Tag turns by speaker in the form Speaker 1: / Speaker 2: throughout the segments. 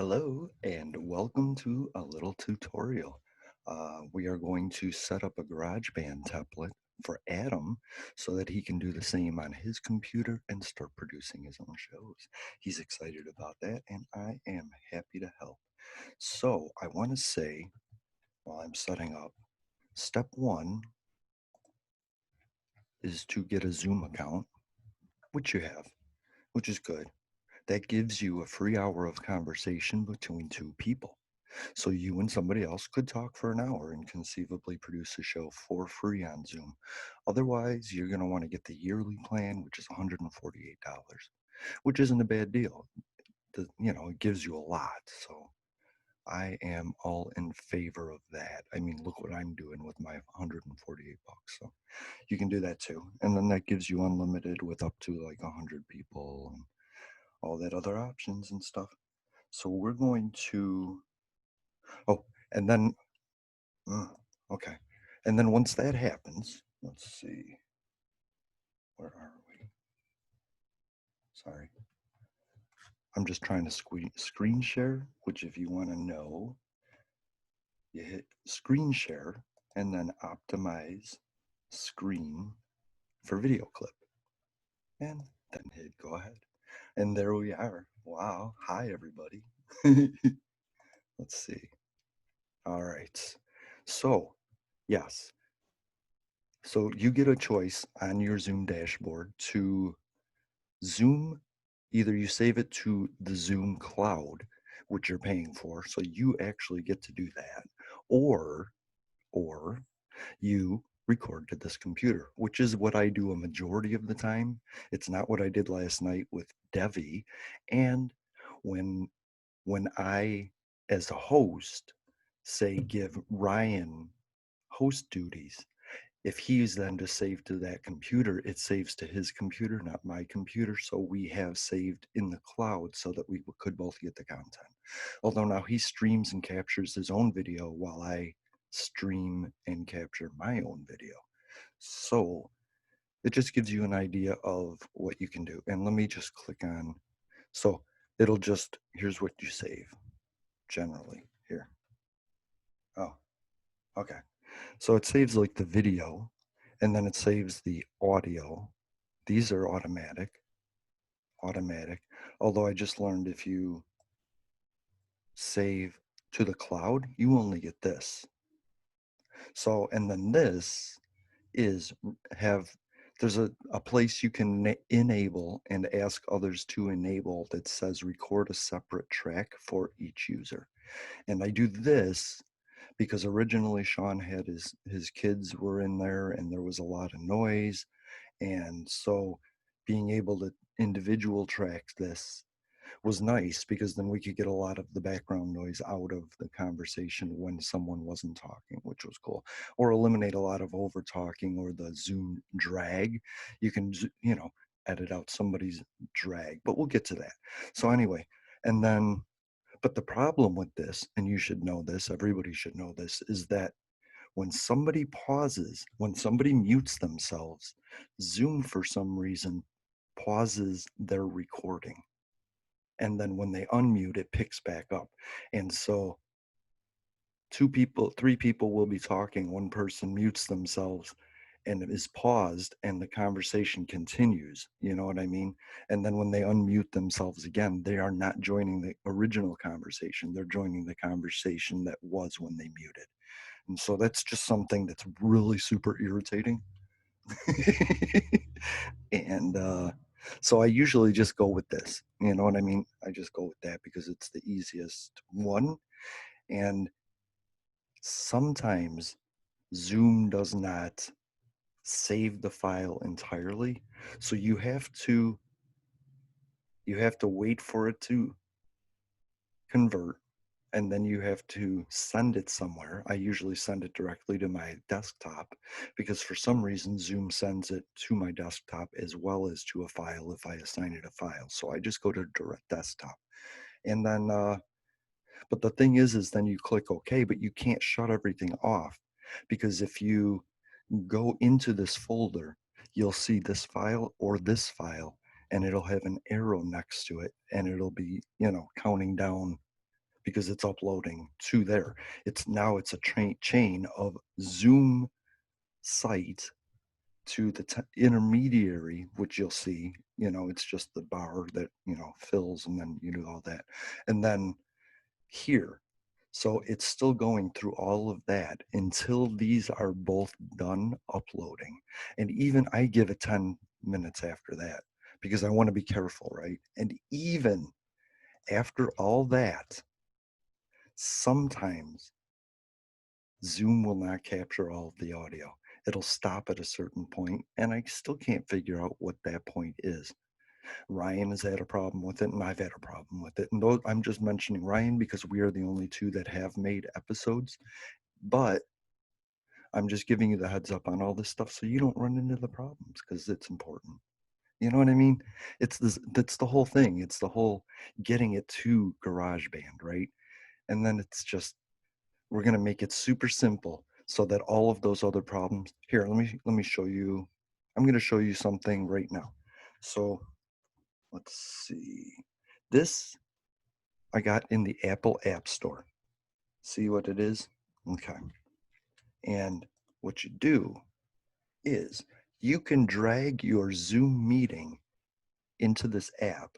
Speaker 1: Hello and welcome to a little tutorial. We are going to set up a GarageBand template for Adam so that he can do the same on his computer and start producing his own shows. He's excited about that and I am happy to help. So I want to say while I'm setting up, step one is to get a Zoom account, which you have, which is good. That gives you a free hour of conversation between two people. So you and somebody else could talk for an hour and conceivably produce a show for free on Zoom. Otherwise, you're going to want to get the yearly plan, which is $148, which isn't a bad deal. It gives you a lot. So I am all in favor of that. I mean, look what I'm doing with my 148 bucks. So you can do that too. And then that gives you unlimited with up to like 100 people and all that other options and stuff. So we're going to, oh, and then Mm, okay. And then once that happens, let's see, where are we? Sorry. I'm just trying to screen share, which if you want to know, you hit screen share and then optimize screen for video clip. And then hit go ahead. And there we are. Wow. Hi, everybody. Let's see. All right. So, yes. So you get a choice on your Zoom dashboard to Zoom, either you save it to the Zoom cloud, which you're paying for, so you actually get to do that, or or you record to this computer, which is what I do a majority of the time. It's not what I did last night with Devi. And when I, as a host, say give Ryan host duties, if he's then to save to that computer, it saves to his computer, not my computer. So we have saved in the cloud so that we could both get the content. Although now he streams and captures his own video while I stream and capture my own video. So it just gives you an idea of what you can do. And let me just click on, so it'll just, here's what you save generally here. Oh, okay. So it saves like the video and then it saves the audio. These are automatic. Although I just learned if you save to the cloud, you only get this. So, and then this is there's a place you can enable and ask others to enable that says record a separate track for each user. And I do this because originally Sean had his kids were in there and there was a lot of noise. And so being able to individual track this was nice because then we could get a lot of the background noise out of the conversation when someone wasn't talking, which was cool, or eliminate a lot of over talking or the Zoom drag. You can, edit out somebody's drag, but we'll get to that. So anyway, and then, but the problem with this, and you should know this, everybody should know this, is that when somebody pauses, when somebody mutes themselves, Zoom for some reason pauses their recording. And then when they unmute, it picks back up. And so two people, three people will be talking, one person mutes themselves and it is paused and the conversation continues, you know what I mean? And then when they unmute themselves again, they are not joining the original conversation, they're joining the conversation that was when they muted. And so that's just something that's really super irritating. And so I usually just go with this, you know what I mean? I just go with that because it's the easiest one. And sometimes Zoom does not save the file entirely. So you have to wait for it to convert and then you have to send it somewhere. I usually send it directly to my desktop because for some reason Zoom sends it to my desktop as well as to a file if I assign it a file. So I just go to direct desktop. And then but the thing is then you click OK, but you can't shut everything off because if you go into this folder, you'll see this file or this file and it'll have an arrow next to it and it'll be, counting down because it's uploading to there. It's a chain of Zoom site to the intermediary, which you'll see, it's just the bar that, fills, and then you do all that. And then here. So it's still going through all of that until these are both done uploading. And even I give it 10 minutes after that because I want to be careful, right? And even after all that, sometimes Zoom will not capture all of the audio. It'll stop at a certain point, and I still can't figure out what that point is. Ryan has had a problem with it, and I've had a problem with it. And I'm just mentioning Ryan because we are the only two that have made episodes. But I'm just giving you the heads up on all this stuff so you don't run into the problems because it's important. You know what I mean? That's the whole thing. It's the whole getting it to GarageBand, right? And then it's just we're gonna make it super simple so that all of those other problems. Here, let me show you. I'm gonna show you something right now. So let's see. This I got in the Apple App Store. See what it is? Okay. And what you do is you can drag your Zoom meeting into this app,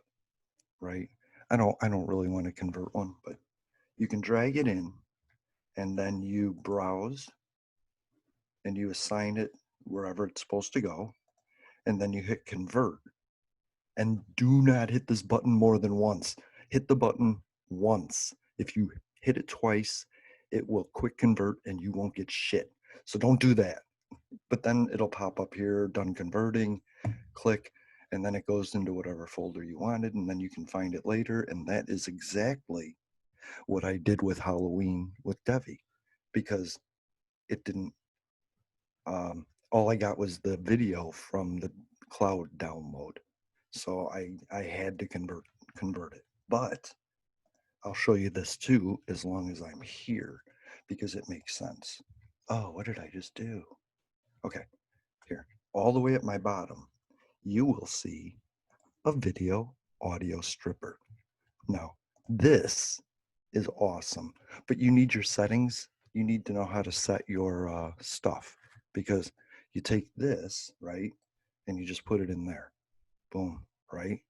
Speaker 1: right? I don't really want to convert one, but you can drag it in and then you browse and you assign it wherever it's supposed to go, and then you hit convert. And do not hit this button more than once. Hit the button once. If you hit it twice, it will quick convert and you won't get shit. So don't do that. But then it'll pop up here, done converting, click, and then it goes into whatever folder you wanted, and then you can find it later. And that is exactly what I did with Halloween with Devi, because it didn't, all I got was the video from the cloud download. So I had to convert it. But I'll show you this too as long as I'm here because it makes sense. Oh, what did I just do? Okay, here. All the way at my bottom, you will see a video audio stripper. Now, this is awesome, but you need your settings. You need to know how to set your stuff because you take this, right, and you just put it in there. Boom, right?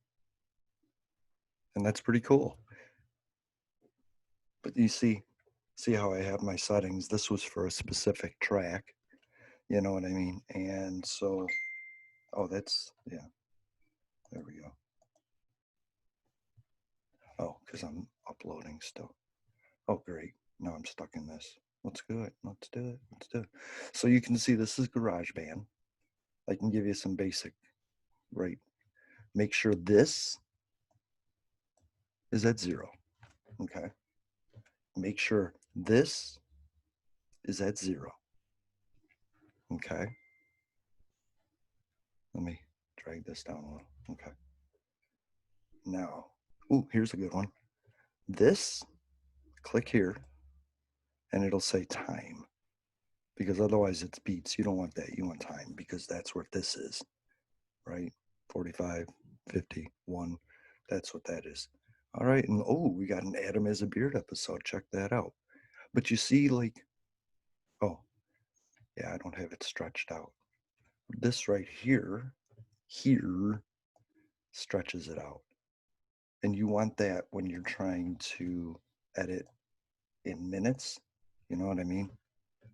Speaker 1: And that's pretty cool. But you see how I have my settings. This was for a specific track, you know what I mean? And so, oh, yeah, there we go. Oh, because I'm uploading still. Oh, great. Now I'm stuck in this. Let's do it. Let's do it. Let's do it. So you can see this is GarageBand. I can give you some basic, right? Make sure this is at 0. Okay. Make sure this is at 0. Okay. Let me drag this down a little. Okay. Now, here's a good one. This, click here, and it'll say time because otherwise it's beats. You don't want that. You want time because that's what this is, right? 45, 51. That's what that is. All right. And we got an Adam as a Beard episode. Check that out. But you see, like, oh, yeah, I don't have it stretched out. This right here stretches it out. And you want that when you're trying to edit in minutes. You know what I mean?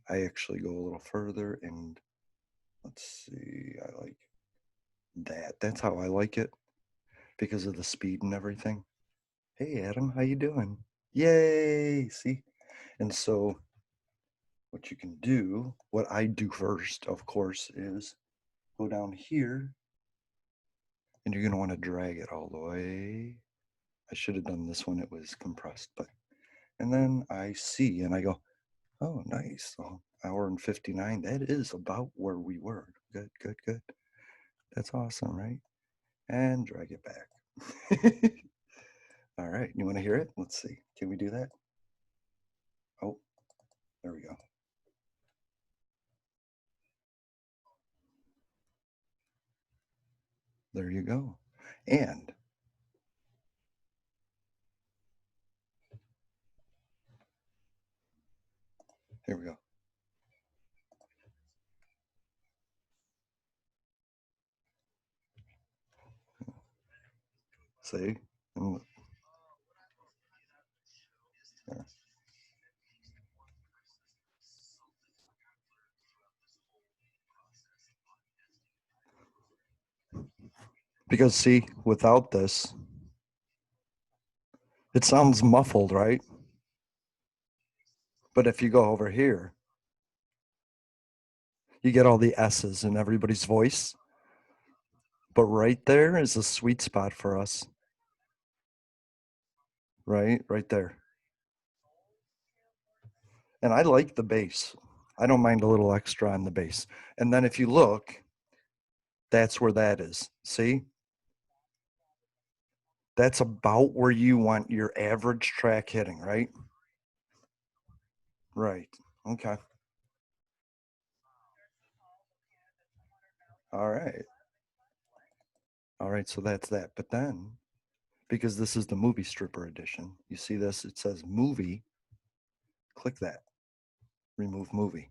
Speaker 1: I actually go a little further and let's see, I like that. That's how I like it because of the speed and everything. Hey Adam, how you doing? Yay! See? And so what you can do, what I do first, of course, is go down here and you're going to want to drag it all the way. I should have done this when it was compressed, but and then I see and I go, oh, nice. So hour and 59. That is about where we were. Good, good, good. That's awesome, right? And drag it back. All right. You want to hear it? Let's see. Can we do that? Oh, there we go. There you go. And Here we go. See? And there. Because see, without this, it sounds muffled, right? But if you go over here, you get all the S's in everybody's voice. But right there is a sweet spot for us. Right there. And I like the bass. I don't mind a little extra on the bass. And then if you look, that's where that is. See? That's about where you want your average track hitting, right? Right. Okay. All right. All right. So that's that. But then, because this is the movie stripper edition, you see this? It says movie. Click that. Remove movie.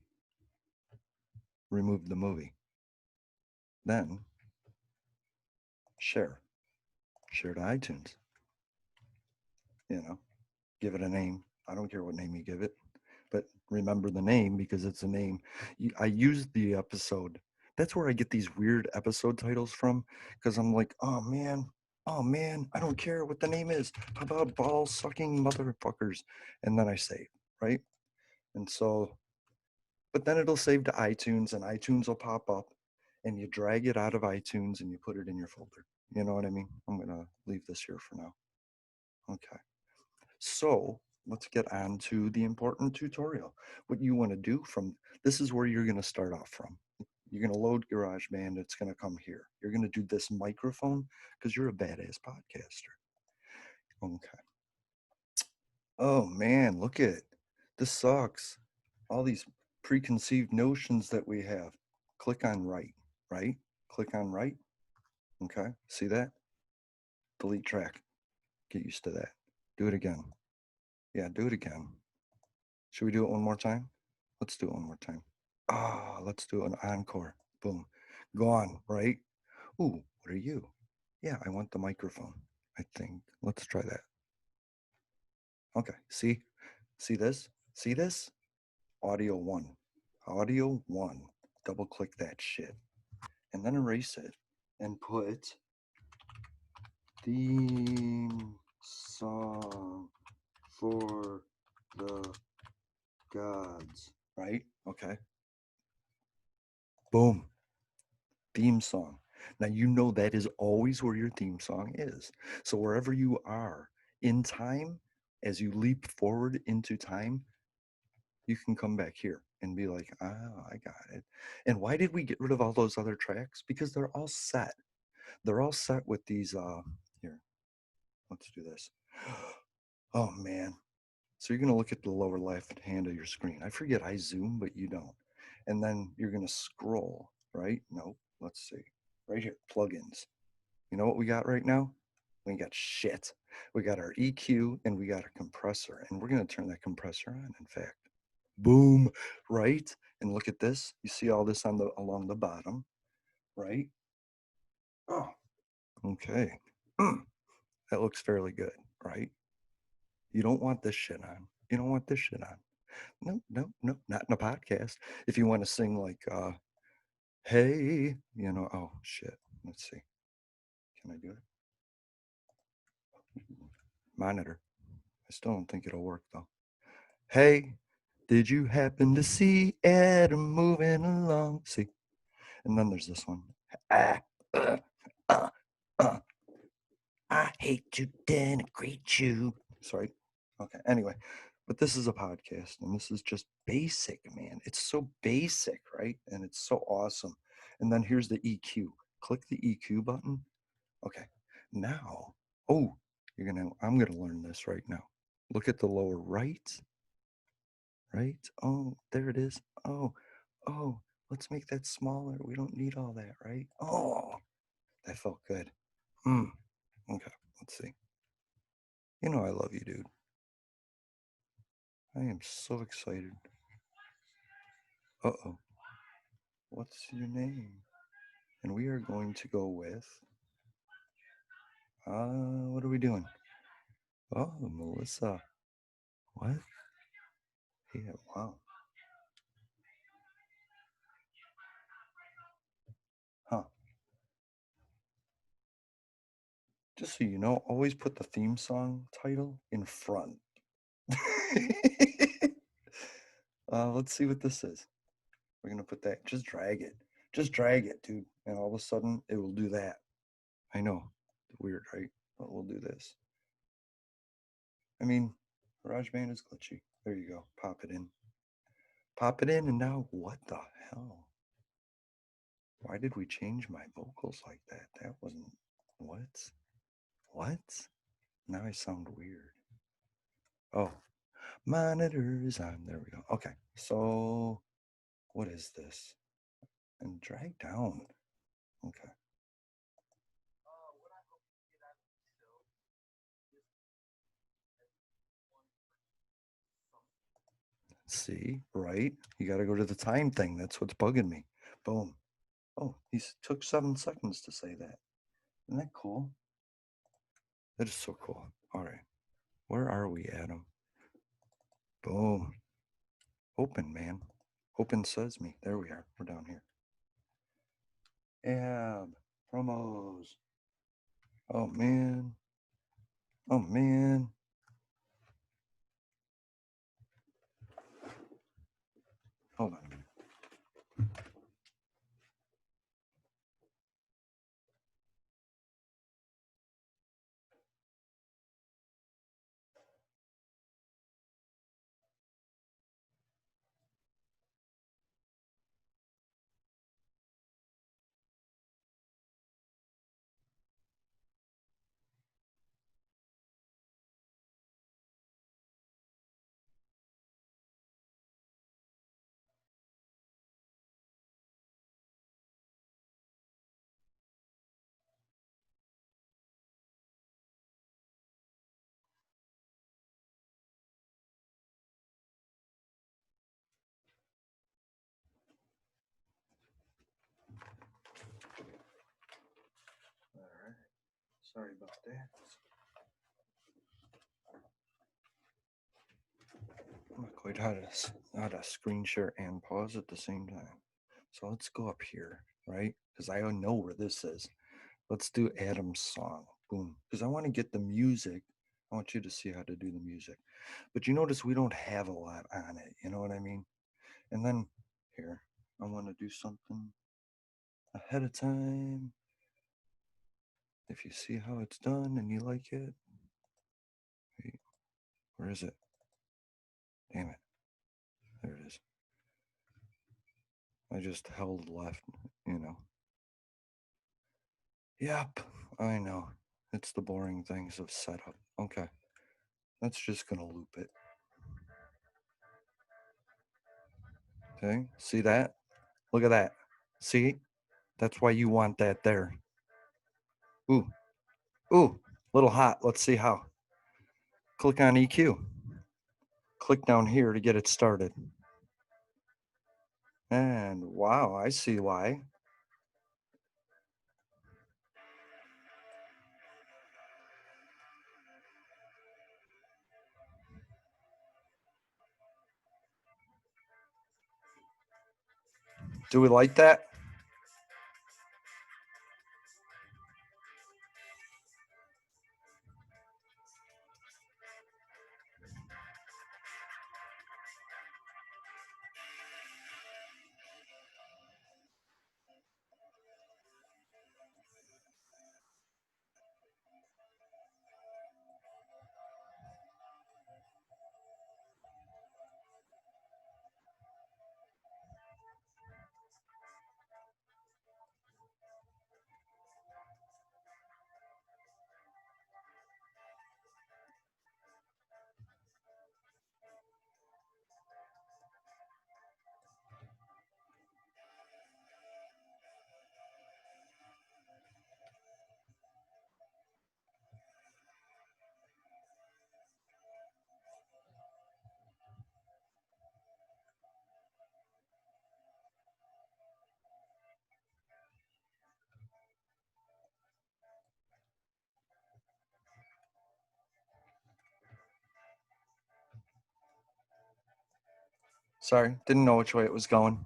Speaker 1: Remove the movie. Then share. Share to iTunes. You know, give it a name. I don't care what name you give it, but remember the name because it's a name. I used the episode. That's where I get these weird episode titles from because I'm like, oh man, I don't care what the name is. How about ball sucking motherfuckers? And then I save, right? And so, but then it'll save to iTunes and iTunes will pop up and you drag it out of iTunes and you put it in your folder. You know what I mean? I'm going to leave this here for now. Okay. So let's get on to the important tutorial. What you want to do from this is where you're going to start off from. You're going to load GarageBand. It's going to come here. You're going to do this microphone because you're a badass podcaster. Okay. Oh man, look at this sucks. All these preconceived notions that we have. Click on right, right? Click on right. Okay. See that? Delete track. Get used to that. Do it again. Yeah, do it again. Should we do it one more time? Let's do it one more time. Let's do an encore. Boom. Gone, right? Ooh, what are you? Yeah, I want the microphone, I think. Let's try that. Okay, see? See this? See this? Audio one. Audio one. Double click that shit. And then erase it and put theme song for the gods, right? Okay. Boom. Theme song. Now you know that is always where your theme song is. So wherever you are in time, as you leap forward into time, you can come back here and be like, I got it. And why did we get rid of all those other tracks? Because they're all set. They're all set with these here. Let's do this. Oh man. So you're going to look at the lower left hand of your screen. I forget I zoom, but you don't. And then you're going to scroll, right? No, let's see. Right here, plugins. You know what we got right now? We got shit. We got our EQ and we got a compressor. And we're going to turn that compressor on, in fact. Boom, right? And look at this. You see all this on the along the bottom, right? Oh, okay. That looks fairly good, right? You don't want this shit on. You don't want this shit on. No, no, no, not in a podcast. If you want to sing like hey, oh shit. Let's see. Can I do it? Monitor. I still don't think it'll work though. Hey, did you happen to see Adam moving along? See? And then there's this one. Ah, uh, uh, uh, I hate to denigrate you. Sorry. Okay. Anyway, but this is a podcast and this is just basic, man. It's so basic, right? And it's so awesome. And then here's the EQ. Click the EQ button. Okay. Now, oh, I'm gonna learn this right now. Look at the lower right, right? Oh, there it is. Oh, let's make that smaller. We don't need all that, right? Oh, that felt good. Hmm. Okay, let's see. You know I love you, dude. I am so excited. Uh-oh. What's your name? And we are going to go with, what are we doing? Oh, Melissa. What? Yeah, wow. Huh. Just so you know, always put the theme song title in front. Let's see what this is. We're gonna put that, just drag it. Just drag it, dude. And all of a sudden it will do that. I know. Weird, right? But we'll do this. I mean, GarageBand is glitchy. There you go. Pop it in. Pop it in, and now what the hell? Why did we change my vocals like that? That wasn't what? What? Now I sound weird. Oh, monitor is on. There we go. Okay. So what is this? And drag down. Okay. See, right? You got to go to the time thing. That's what's bugging me. Boom. Oh, he took 7 seconds to say that. Isn't that cool? That is so cool. All right. Where are we, Adam? Boom. Open, man. Open says me. There we are. We're down here. Ab. Promos. Oh, man. Oh, man. Hold on a minute. All right. Sorry about that. I'm not quite how to screen share and pause at the same time. So let's go up here, right? Because I don't know where this is. Let's do Adam's song. Boom. Because I want to get the music. I want you to see how to do the music. But you notice we don't have a lot on it. You know what I mean? And then here, I want to do something ahead of time. If you see how it's done and you like it, wait, where is it? Damn it. There it is. I just held left, you know. Yep, I know. It's the boring things of setup. Okay, that's just gonna loop it. Okay, see that? Look at that. See? That's why you want that there. Ooh, ooh, little hot. Let's see how. Click on EQ. Click down here to get it started. And wow, I see why. Do we like that? Sorry, didn't know which way it was going.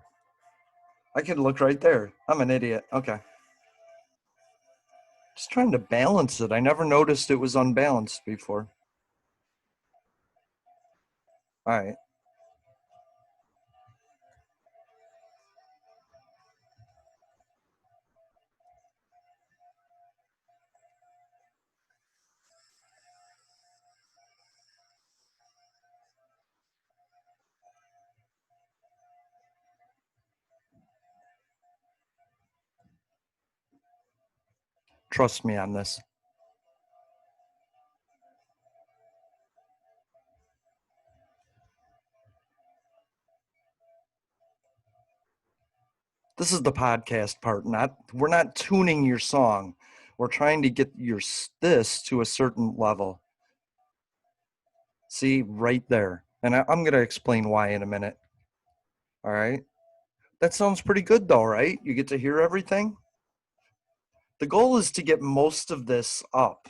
Speaker 1: I could look right there. I'm an idiot. Okay. Just trying to balance it. I never noticed it was unbalanced before. All right. Trust me on this. This is the podcast part. We're not tuning your song. We're trying to get this to a certain level. See, right there. And I'm going to explain why in a minute. All right. That sounds pretty good though, right? You get to hear everything. The goal is to get most of this up.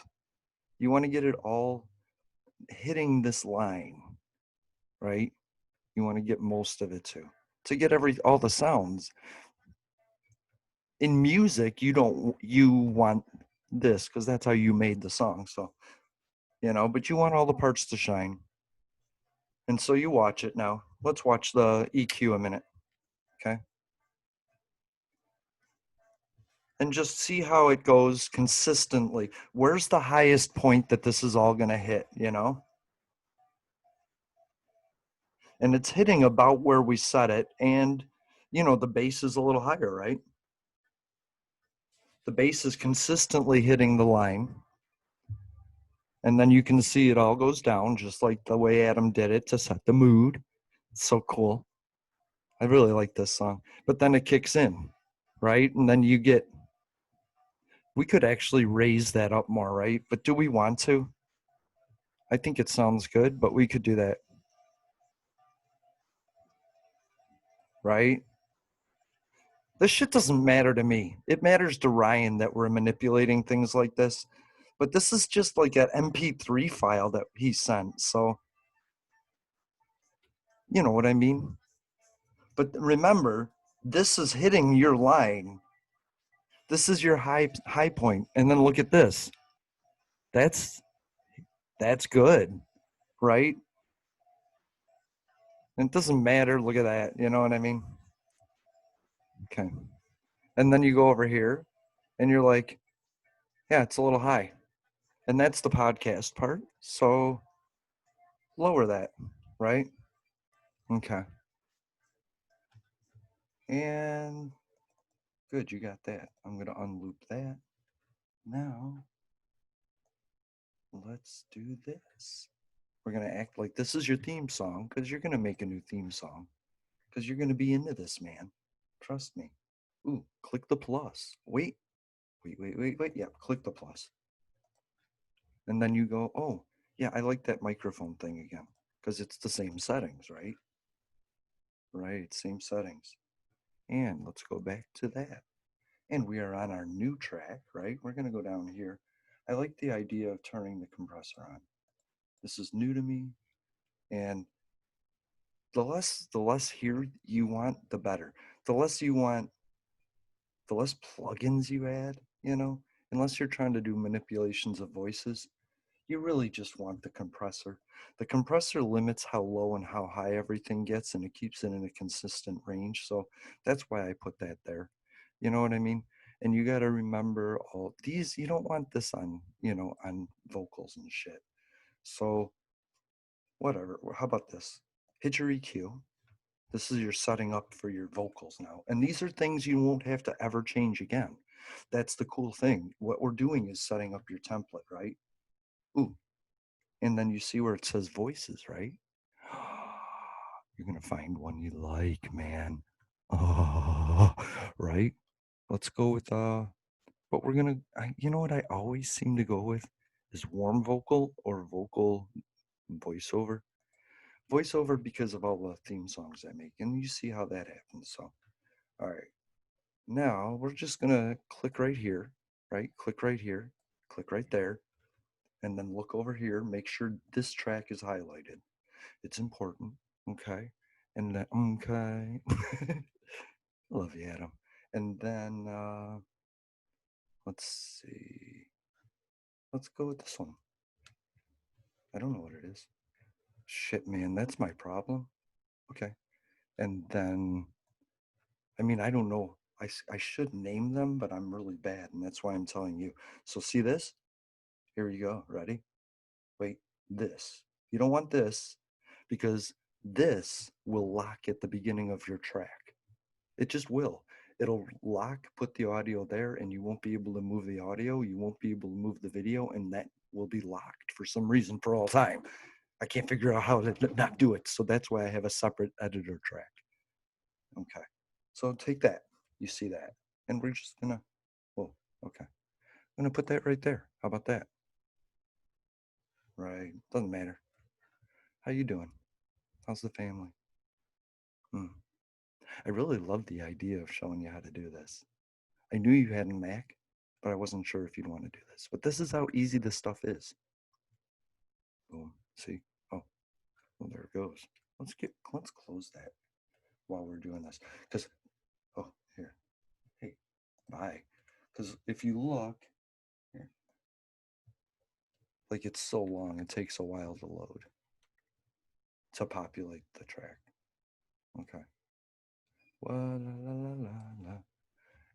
Speaker 1: You want to get it all hitting this line, right? You want to get most of it to get all the sounds. In music, you want this because that's how you made the song. So, but you want all the parts to shine. And so you watch it now. Let's watch the EQ a minute. Okay. And just see how it goes consistently. Where's the highest point that this is all going to hit, And it's hitting about where we set it. And, the bass is a little higher, right? The bass is consistently hitting the line. And then you can see it all goes down just like the way Adam did it to set the mood. It's so cool. I really like this song. But then it kicks in, right? And then we could actually raise that up more, right? But do we want to? I think it sounds good, but we could do that, right? This shit doesn't matter to me. It matters to Ryan that we're manipulating things like this. But this is just like an MP3 file that he sent. So, you know what I mean? But remember, this is hitting your line. This is your high point. And then look at this. That's good, right? And it doesn't matter. Look at that. You know what I mean? Okay. And then you go over here and you're like, yeah, it's a little high. And that's the podcast part. So lower that, right? Okay. And good, you got that. I'm going to unloop that. Now, let's do this. We're going to act like this is your theme song because you're going to make a new theme song because you're going to be into this, man. Trust me. Ooh, click the plus. Wait. Yeah, click the plus. And then you go, oh, yeah, I like that microphone thing again because it's the same settings, right? Right, same settings. And let's go back to that. And we are on our new track, right? We're going to go down here. I like the idea of turning the compressor on. This is new to me. And the less here you want, the better. The less you want, the less plugins you add, unless you're trying to do manipulations of voices, you really just want the compressor. The compressor limits how low and how high everything gets, and it keeps it in a consistent range. So that's why I put that there. You know what I mean? And you got to remember all these, you don't want this on, on vocals and shit. So whatever. How about this? Hit your EQ. This is your setting up for your vocals now. And these are things you won't have to ever change again. That's the cool thing. What we're doing is setting up your template, right? Ooh. And then you see where it says voices, right? You're going to find one you like, man. Oh, right? Let's go with, but we're going to, you know what I always seem to go with is warm vocal or vocal voiceover. Voiceover because of all the theme songs I make. And you see how that happens. So, all right. Now we're just going to click right here, right? Click right here, click right there, and then look over here. Make sure this track is highlighted. It's important, okay? And then, okay. Love you, Adam. And then, let's see. Let's go with this one. I don't know what it is. Shit, man, that's my problem. Okay. And then, I mean, I don't know. I should name them, but I'm really bad, and that's why I'm telling you. So see this? Here you go. Ready? Wait, this. You don't want this because this will lock at the beginning of your track. It just will. It'll lock, put the audio there, and you won't be able to move the audio. You won't be able to move the video, and that will be locked for some reason for all time. I can't figure out how to not do it. So that's why I have a separate editor track. Okay. So take that. You see that. And we're just gonna, oh, okay. I'm gonna put that right there. How about that? Right. Doesn't matter. How you doing? How's the family? Hmm. I really love the idea of showing you how to do this. I knew you had a Mac, but I wasn't sure if you'd want to do this. But this is how easy this stuff is. Boom. See? Oh, well, there it goes. Let's close that while we're doing this. Because, oh, here. Hey, bye. Because if you look, here, like it's so long, it takes a while to load, to populate the track. Okay. La, la, la, la, la.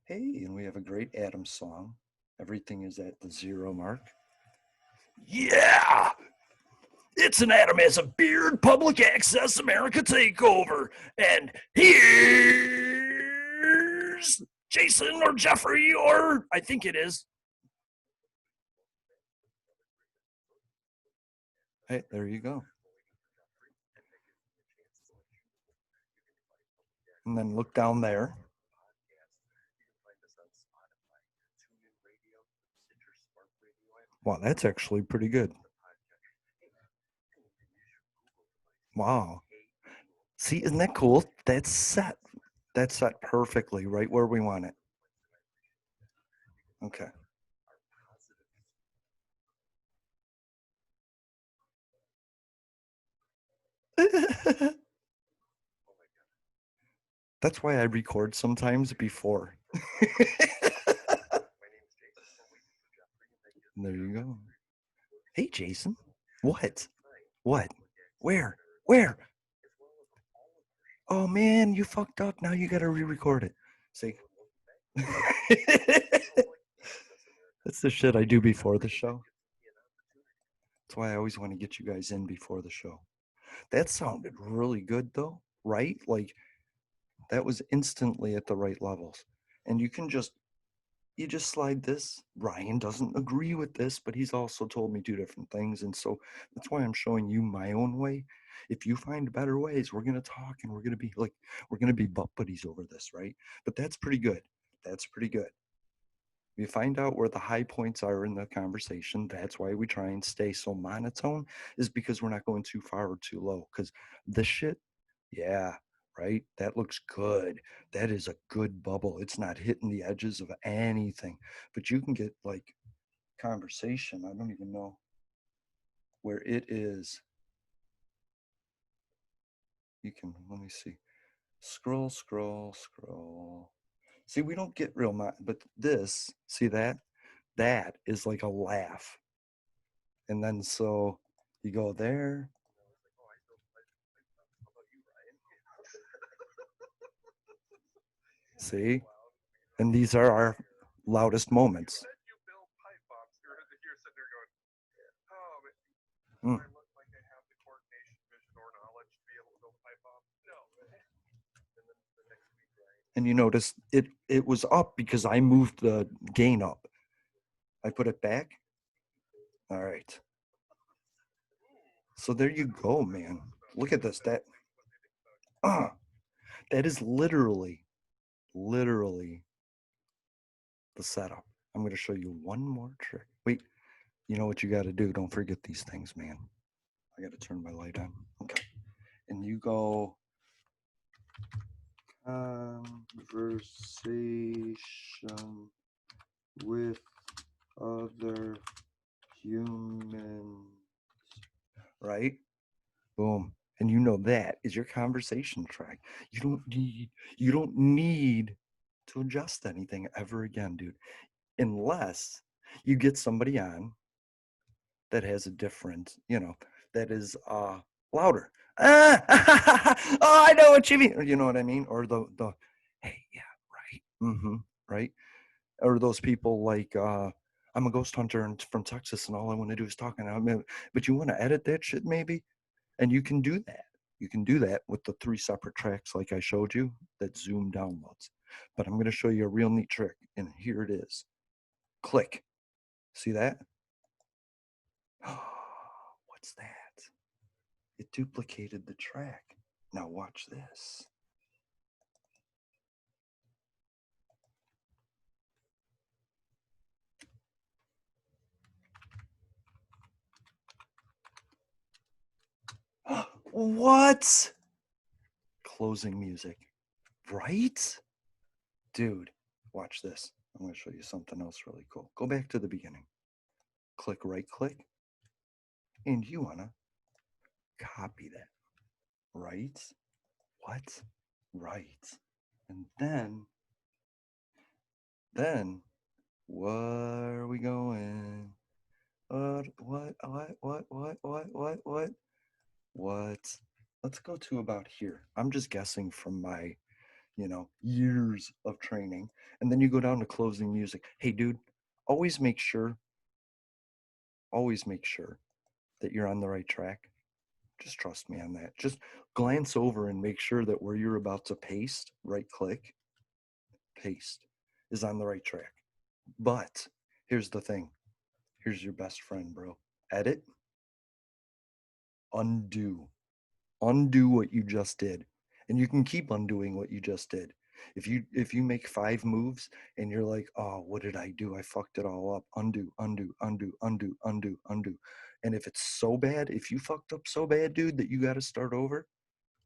Speaker 1: Hey, and we have a great Adam song. Everything is at the 0 mark. Yeah! It's an Adam Has a Beard Public Access America Takeover. And here's Jason or Jeffrey, or I think it is. Hey, there you go. And then look down there. Wow, that's actually pretty good. Wow. See, isn't that cool? That's set. That's set perfectly right where we want it. Okay. That's why I record sometimes before. There you go. Hey, Jason. What? What? Where? Where? Oh man, you fucked up. Now you got to re-record it. See? That's the shit I do before the show. That's why I always want to get you guys in before the show. That sounded really good though, right? Like that was instantly at the right levels. And you just slide this. Ryan doesn't agree with this, but he's also told me 2 different things. And so that's why I'm showing you my own way. If you find better ways, we're going to talk and we're going to be butt buddies over this, right? But that's pretty good. That's pretty good. We find out where the high points are in the conversation. That's why we try and stay so monotone, is because we're not going too far or too low. Because this shit, yeah, right? That looks good. That is a good bubble. It's not hitting the edges of anything. But you can get like conversation. I don't even know where it is. You can, let me see. Scroll, scroll, scroll. See, we don't get real much, but this, see that? That is like a laugh. And then so you go there. See? And these are our loudest moments. Mm. And you notice it was up because I moved the gain up. I put it back. All right. So there you go, man. Look at this. Uh, that is literally the setup. I'm going to show you one more trick. Wait, you know what you got to do? Don't forget these things, man. I got to turn my light on. Okay. And you go conversation with other humans. Right? Boom. And you know that is your conversation track. You don't need to adjust anything ever again, dude. Unless you get somebody on that has a different, that is louder. Oh, I know what you mean. Or, you know what I mean? Or the hey, yeah, right. Right. Or those people like I'm a ghost hunter and from Texas and all I want to do is talk. But you want to edit that shit maybe? And you can do that. You can do that with the 3 separate tracks like I showed you that Zoom downloads. But I'm going to show you a real neat trick. And here it is. Click. See that? What's that? It duplicated the track. Now watch this. What? Closing music. Right? Dude, watch this. I'm going to show you something else really cool. Go back to the beginning. Click right click. And you want to copy that. Right? What? Right. And then, where are we going? What? Let's go to about here. I'm just guessing from my, years of training. And then you go down to closing music. Hey, dude, always make sure, always make sure that you're on the right track. Just trust me on that. Just glance over and make sure that where you're about to paste, right click, paste, is on the right track. But here's the thing. Here's your best friend, bro. Edit, undo. Undo what you just did. And you can keep undoing what you just did. If you make 5 moves and you're like, "Oh, what did I do? I fucked it all up." Undo, undo, undo, undo, undo, undo. And if it's so bad, if you fucked up so bad, dude, that you got to start over,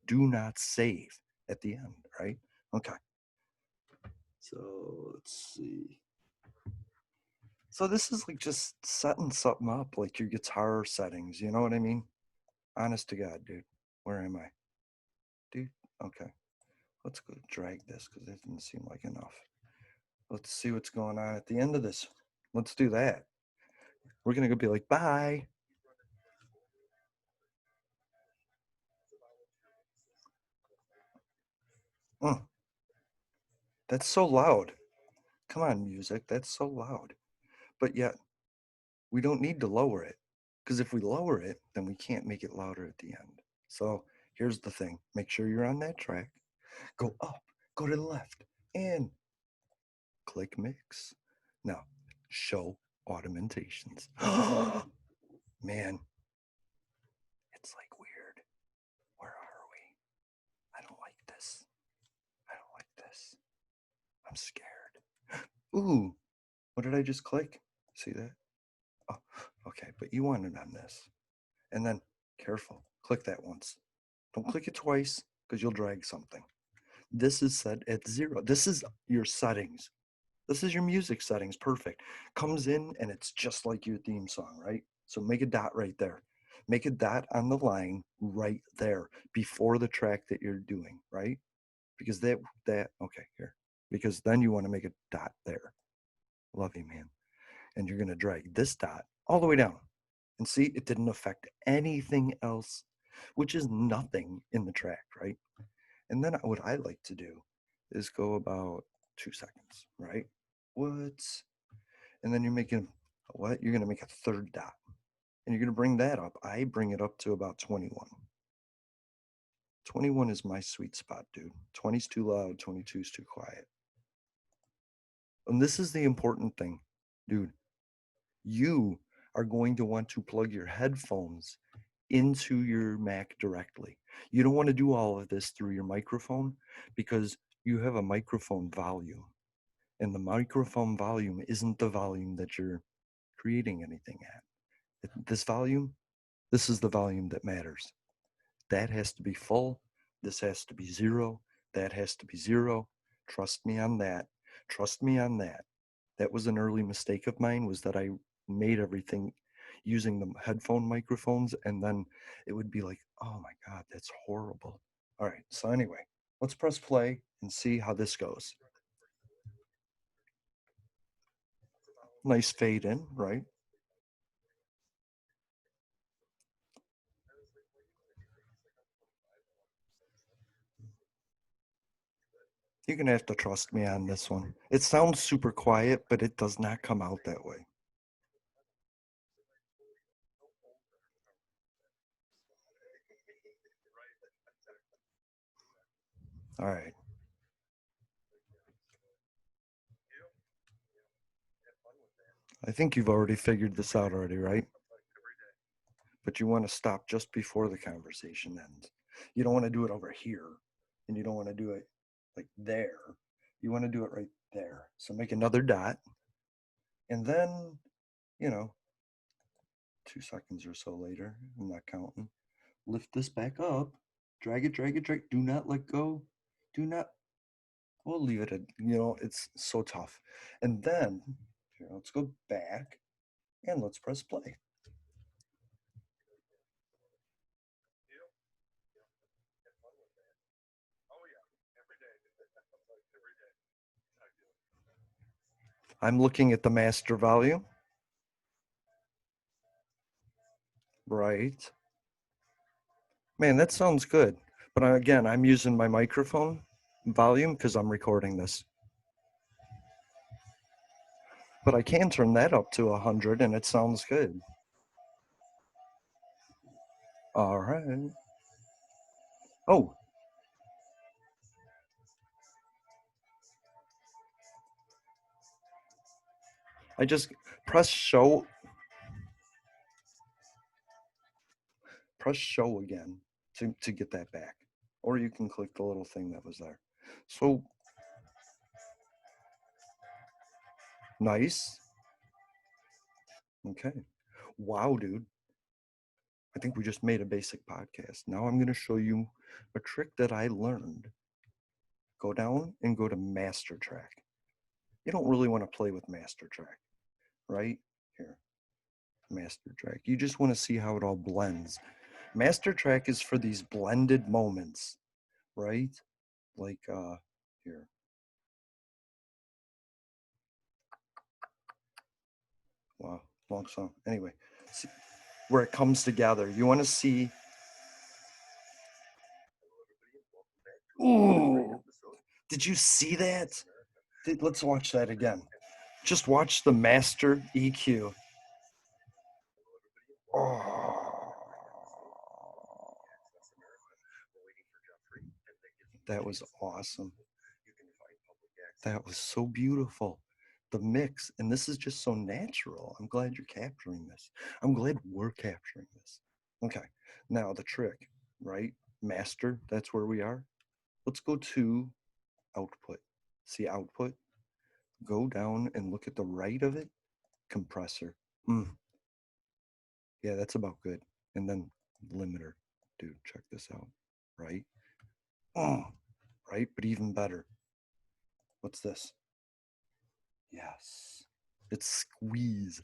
Speaker 1: do not save at the end, right? Okay. So, let's see. So this is like just setting something up, like your guitar settings. You know what I mean? Honest to God, dude. Where am I? Dude, okay. Let's go drag this because it didn't seem like enough. Let's see what's going on at the end of this. Let's do that. We're going to go be like, bye. Mm, that's so loud. Come on, music. That's so loud. But yet, we don't need to lower it because if we lower it, then we can't make it louder at the end. So here's the thing. Make sure you're on that track. Go up, go to the left, and click mix. Now, show augmentations. Man, it's like weird. Where are we? I don't like this. I don't like this. I'm scared. Ooh, what did I just click? See that? Oh, okay, but you want it on this. And then, careful, click that once. Don't click it twice because you'll drag something. This is set at 0. This is your settings. This is your music settings. Perfect. Comes in and it's just like your theme song, right? So make a dot right there. Make a dot on the line right there before the track that you're doing, right? Because okay, here. Because then you want to make a dot there. Love you, man. And you're going to drag this dot all the way down. And see, it didn't affect anything else, which is nothing in the track, right? And then what I like to do is go about 2 seconds, right? What? And then you're making what? You're going to make a third dot. And you're going to bring that up. I bring it up to about 21. 21 is my sweet spot, dude. 20 is too loud, 22 is too quiet. And this is the important thing, dude. You are going to want to plug your headphones into your Mac directly. You don't want to do all of this through your microphone because you have a microphone volume. And the microphone volume isn't the volume that you're creating anything at. This volume, this is the volume that matters. That has to be full. This has to be 0. That has to be 0. Trust me on that. Trust me on that. That was an early mistake of mine, was that I made everything, using the headphone microphones, and then it would be like, oh my God, that's horrible. All right, so anyway, let's press play and see how this goes. Nice fade in, right? You're gonna have to trust me on this one. It sounds super quiet, but it does not come out that way. All right. I think you've already figured this out already, right? But you want to stop just before the conversation ends. You don't want to do it over here, and you don't want to do it like there. You want to do it right there. So make another dot, and then, you know, 2 seconds or so later, I'm not counting, lift this back up, drag it, drag it, drag. Do not let go. Do not. We'll leave it at, it's so tough. And then, here, let's go back and let's press play. I'm looking at the master volume. Right. Man, that sounds good. But again, I'm using my microphone volume because I'm recording this. But I can turn that up to 100 and it sounds good. All right. Oh, I just press show again to get that back. Or you can click the little thing that was there. So nice. Okay. Wow, dude. I think we just made a basic podcast. Now I'm going to show you a trick that I learned. Go down and go to master track. You don't really want to play with master track, right? Here, master track. You just want to see how it all blends. Master track is for these blended moments, right? Like here. Wow, long song. Anyway, see where it comes together. You want to see. Ooh, did you see that? Let's watch that again. Just watch the master EQ. Oh, that was awesome. That was so beautiful. The mix, and this is just so natural. I'm glad you're capturing this. I'm glad we're capturing this. Okay, now the trick, right? Master, that's where we are. Let's go to output. See output? Go down and look at the right of it. Compressor. Yeah, that's about good. And then limiter. Dude, check this out. Right? Oh, right? But even better. What's this? Yes. It's squeeze.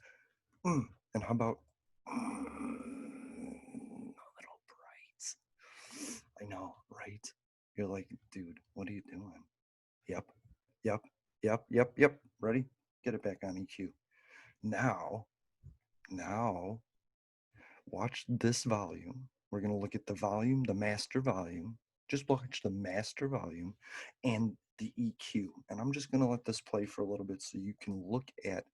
Speaker 1: And how about a little bright? I know, right? You're like, dude, what are you doing? Yep, yep, yep, yep, yep. Ready? Get it back on EQ. Now, watch this volume. We're going to look at the volume, the master volume. Just watch the master volume and the EQ. And I'm just going to let this play for a little bit so you can look at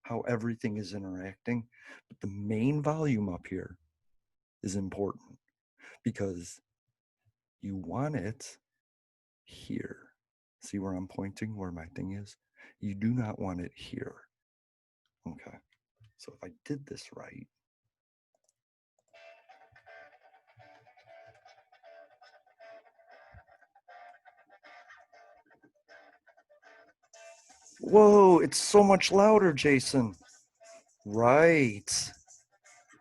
Speaker 1: how everything is interacting. But the main volume up here is important because you want it here. See where I'm pointing, where my thing is? You do not want it here. Okay. So if I did this right, whoa, it's so much louder, Jason. Right.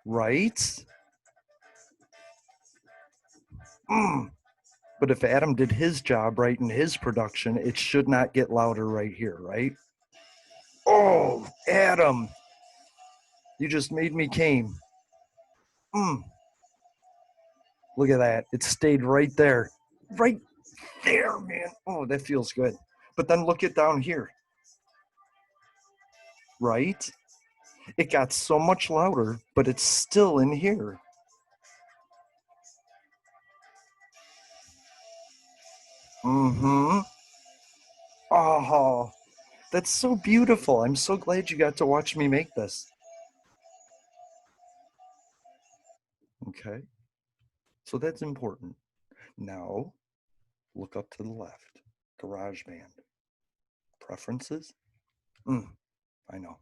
Speaker 1: Right? But if Adam did his job right in his production, it should not get louder right here, right? Oh, Adam. You just made me came. Mm. Look at that. It stayed right there. Right there, man. Oh, that feels good. But then look it down here. Right? It got so much louder, but it's still in here. Mm-hmm. Oh, that's so beautiful. I'm so glad you got to watch me make this. Okay, so that's important. Now, look up to the left. GarageBand. Preferences? Mm, I know.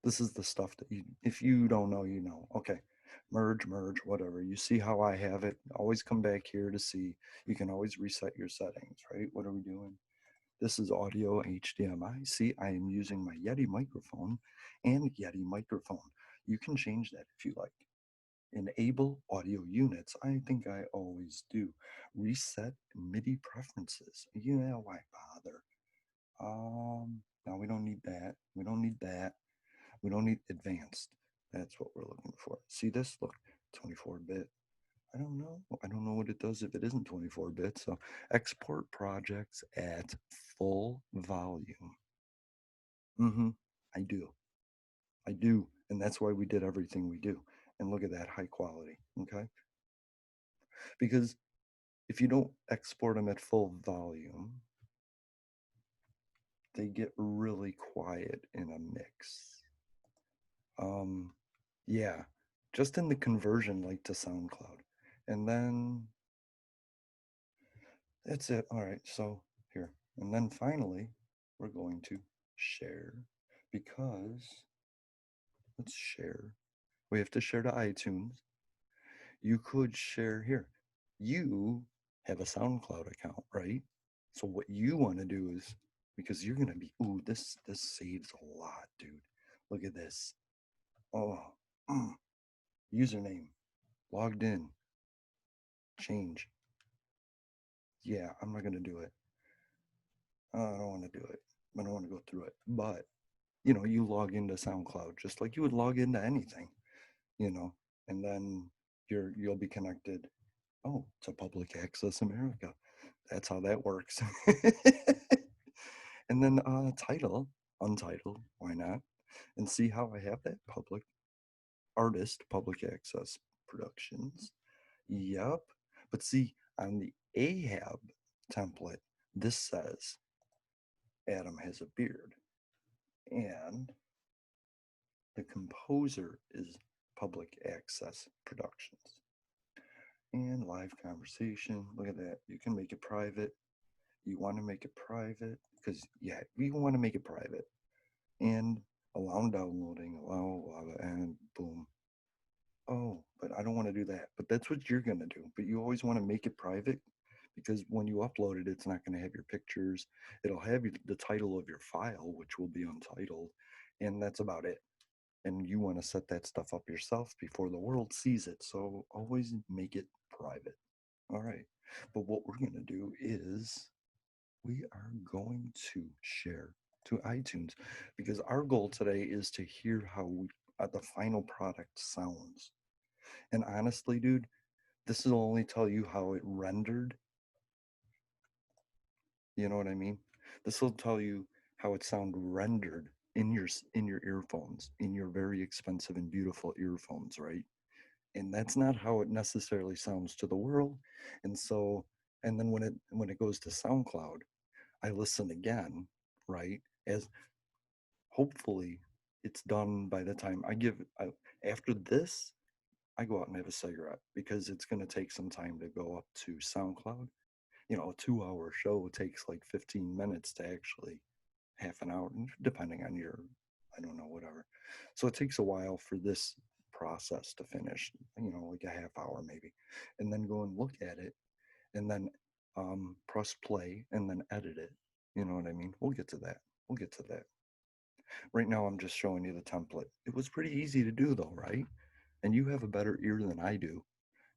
Speaker 1: This is the stuff that you, if you don't know, you know. Okay, merge, whatever. You see how I have it. Always come back here to see. You can always reset your settings, right? What are we doing? This is audio HDMI. See, I am using my Yeti microphone and Yeti microphone. You can change that if you like. Enable audio units. I think I always do. Reset MIDI preferences. You know, why bother? Now we don't need that. We don't need that. We don't need advanced. That's what we're looking for. See this? Look, 24-bit. I don't know. I don't know what it does if it isn't 24-bit. So export projects at full volume. I do. I do. And that's why we did everything we do. And look at that high quality. Okay. Because if you don't export them at full volume, they get really quiet in a mix. Yeah, just in the conversion like to SoundCloud. And then that's it. All right, so here. And then finally, we're going to share because let's share. We have to share to iTunes. You could share here. You have a SoundCloud account, right? So what you want to do is because you're gonna be ooh, this saves a lot, dude. Look at this. Oh, username, logged in, change. Yeah, I'm not gonna do it. I don't want to do it. I don't want to go through it. But you know, you log into SoundCloud just like you would log into anything, you know, and then you'll be connected. Oh, to Public Access America. That's how that works. And then title, untitled, why not? And see how I have that public artist, public access productions. Yep. But see, on the Ahab template, this says Adam has a beard. And the composer is public access productions. And live conversation. Look at that. You can make it private. You want to make it private because, yeah, you want to make it private. And allow downloading, and boom. Oh, but I don't want to do that. But that's what you're going to do. But you always want to make it private because when you upload it, it's not going to have your pictures. It'll have the title of your file, which will be untitled. And that's about it. And you want to set that stuff up yourself before the world sees it. So always make it private. All right. But what we're going to do is we are going to share to iTunes because our goal today is to hear how the final product sounds. And honestly, dude, this will only tell you how it rendered. You know what I mean? This will tell you how it sound rendered in your earphones, in your very expensive and beautiful earphones, right? And that's not how it necessarily sounds to the world. And so, and then when it goes to SoundCloud, I listen again, right? As hopefully it's done by the time after this, I go out and have a cigarette because it's going to take some time to go up to SoundCloud. You know, a 2 hour show takes like 15 minutes to actually half an hour, depending on your, I don't know, whatever. So it takes a while for this process to finish, you know, like a half hour maybe, and then go and look at it and then press play and then edit it. You know what I mean? We'll get to that. We'll get to that. Right now, I'm just showing you the template. It was pretty easy to do though, right? And you have a better ear than I do.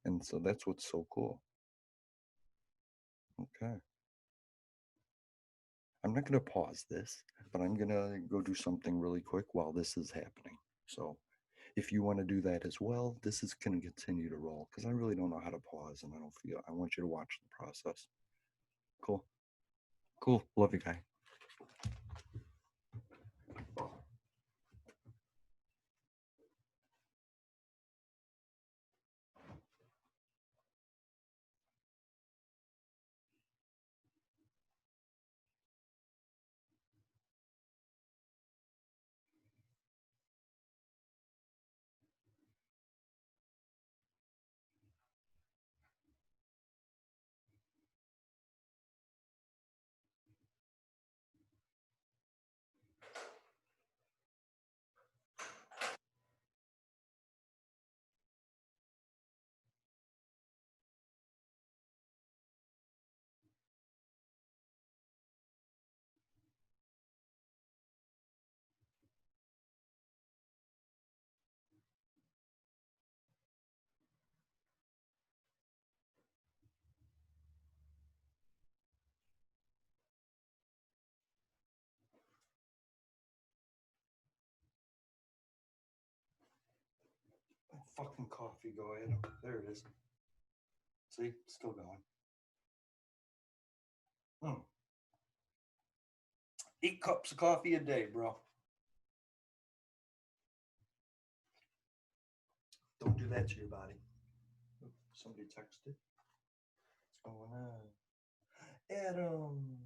Speaker 1: And so that's what's so cool. Okay. I'm not going to pause this, but I'm going to go do something really quick while this is happening. So if you want to do that as well, this is going to continue to roll because I really don't know how to pause and I want you to watch the process. Cool. Cool. Love you, guy. Fucking coffee, go ahead. There it is. See, still going. 8 cups of coffee a day, bro. Don't do that to your body. Somebody texted. What's going on? Adam.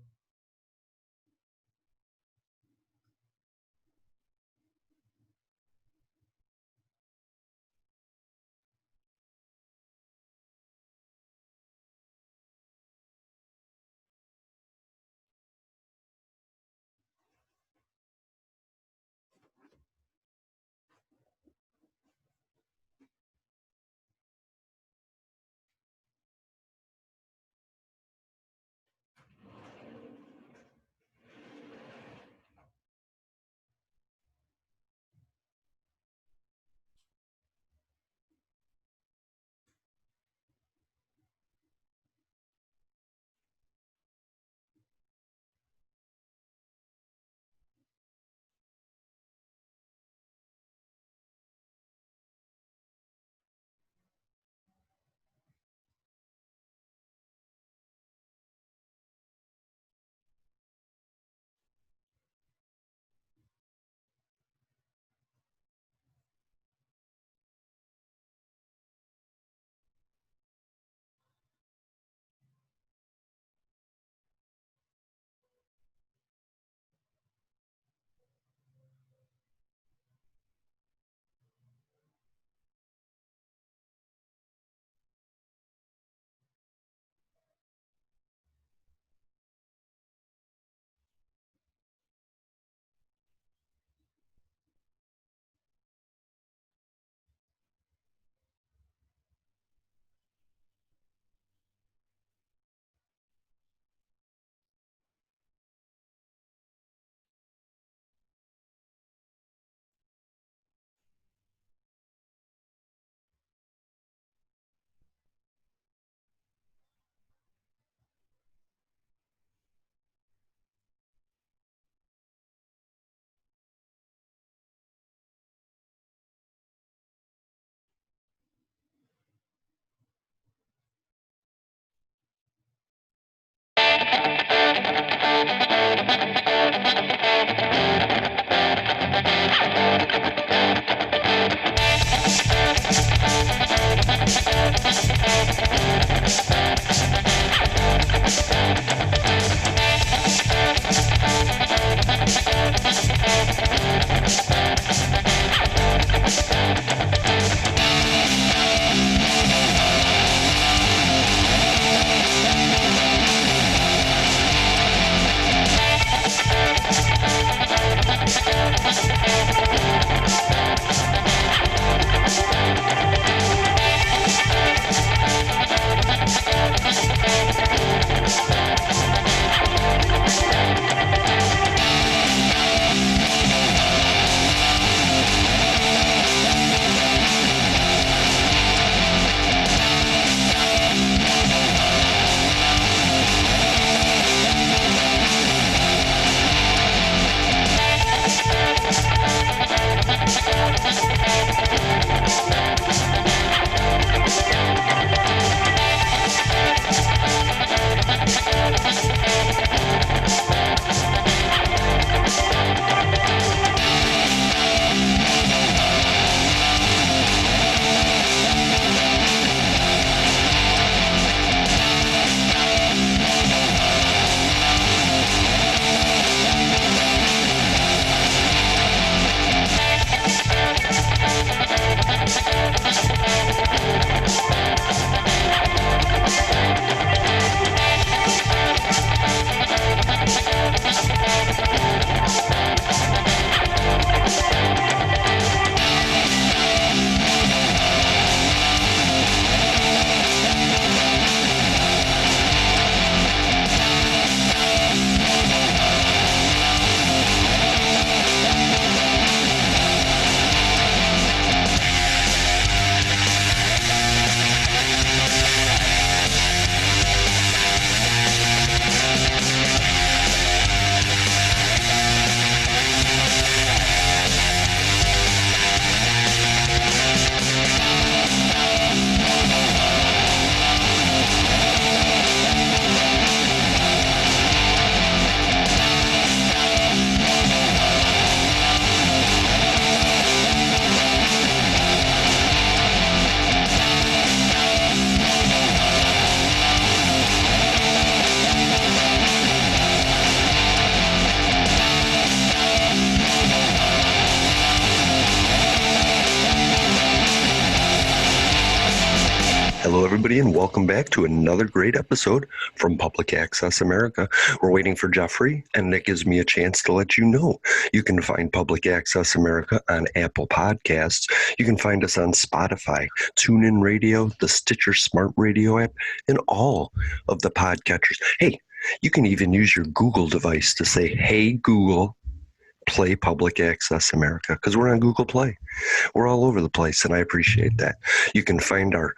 Speaker 2: everybody, and welcome back to another great episode from Public Access America. We're waiting for Jeffrey, and that gives me a chance to let you know you can find Public Access America on Apple Podcasts. You can find us on Spotify, TuneIn Radio, the Stitcher Smart Radio app, and all of the podcatchers. Hey, you can even use your Google device to say, "Hey Google, play Public Access America," because we're on Google Play. We're all over the place, and I appreciate that. You can find our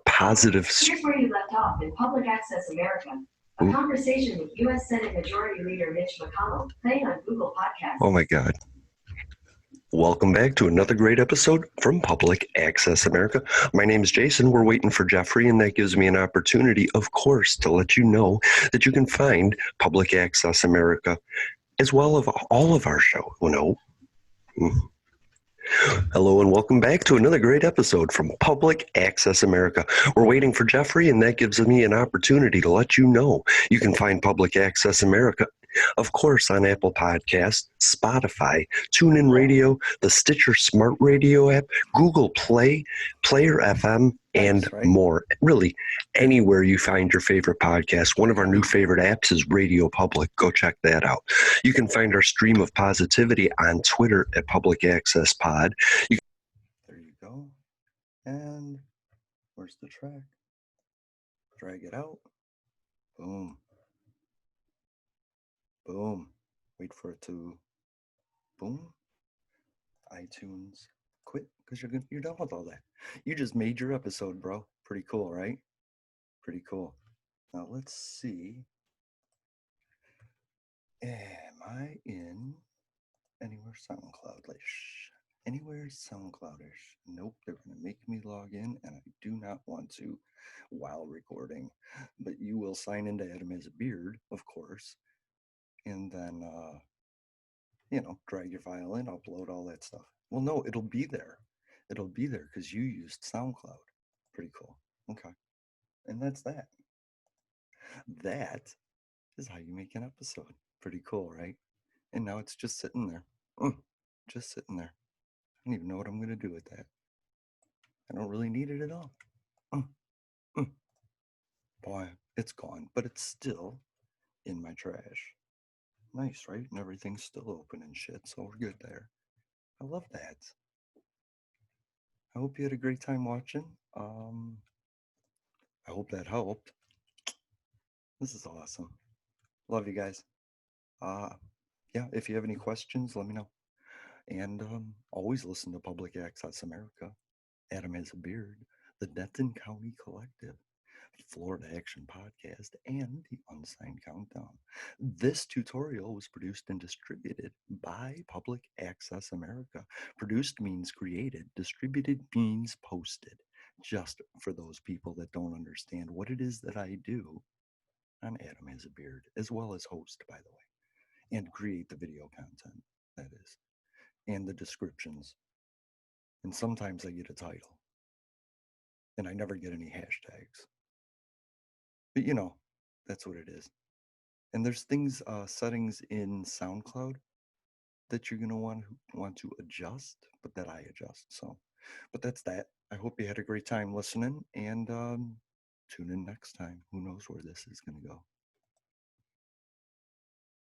Speaker 2: positive.
Speaker 3: Here's where you left off in Public Access America. A conversation with U.S. Senate Majority Leader Mitch McConnell, playing on Google Podcasts.
Speaker 2: Oh my God. Welcome back to another great episode from Public Access America. My name is Jason. We're waiting for Jeffrey, and that gives me an opportunity, of course, to let you know that you can find Public Access America as well as all of our show. Hello and welcome back to another great episode from Public Access America. We're waiting for Jeffrey, and that gives me an opportunity to let you know you can find Public Access America, of course, on Apple Podcasts, Spotify, TuneIn Radio, the Stitcher Smart Radio app, Google Play, Player FM, and more. Really, anywhere you find your favorite podcast. One of our new favorite apps is Radio Public. Go check that out. You can find our stream of positivity on Twitter at Public Access Pod.
Speaker 1: There you go. And where's the track? Drag it out. Boom. Boom. Wait for it to boom. iTunes. Quit because you're done with all that. You just made your episode, bro. Pretty cool, right? Pretty cool. Now let's see. Am I in anywhere SoundCloud-ish? Anywhere SoundCloud-ish? Nope, they're going to make me log in, and I do not want to while recording. But you will sign into Adam Has a Beard, of course, and then, drag your file in, upload all that stuff. Well, no, it'll be there. It'll be there because you used SoundCloud. Pretty cool. Okay. And that's that. That is how you make an episode. Pretty cool, right? And now it's just sitting there. Just sitting there. I don't even know what I'm going to do with that. I don't really need it at all. Boy, it's gone, but it's still in my trash. Nice, right? And everything's still open and shit, so we're good there. I love that. I hope you had a great time watching. I hope that helped. This is awesome. Love you guys. Yeah, if you have any questions, let me know. And always listen to Public Access America, Adam Has a Beard, the Denton County Collective, Florida Action Podcast, and the Unsigned Countdown. This tutorial was produced and distributed by Public Access America. Produced means created, distributed means posted. Just for those people that don't understand what it is that I do on Adam Has a Beard, as well as host, by the way, and create the video content, that is, and the descriptions. And sometimes I get a title, and I never get any hashtags. But that's what it is. And there's things, settings in SoundCloud that you're gonna want to adjust, but that I adjust. So, but that's that. I hope you had a great time listening, and tune in next time. Who knows where this is gonna go?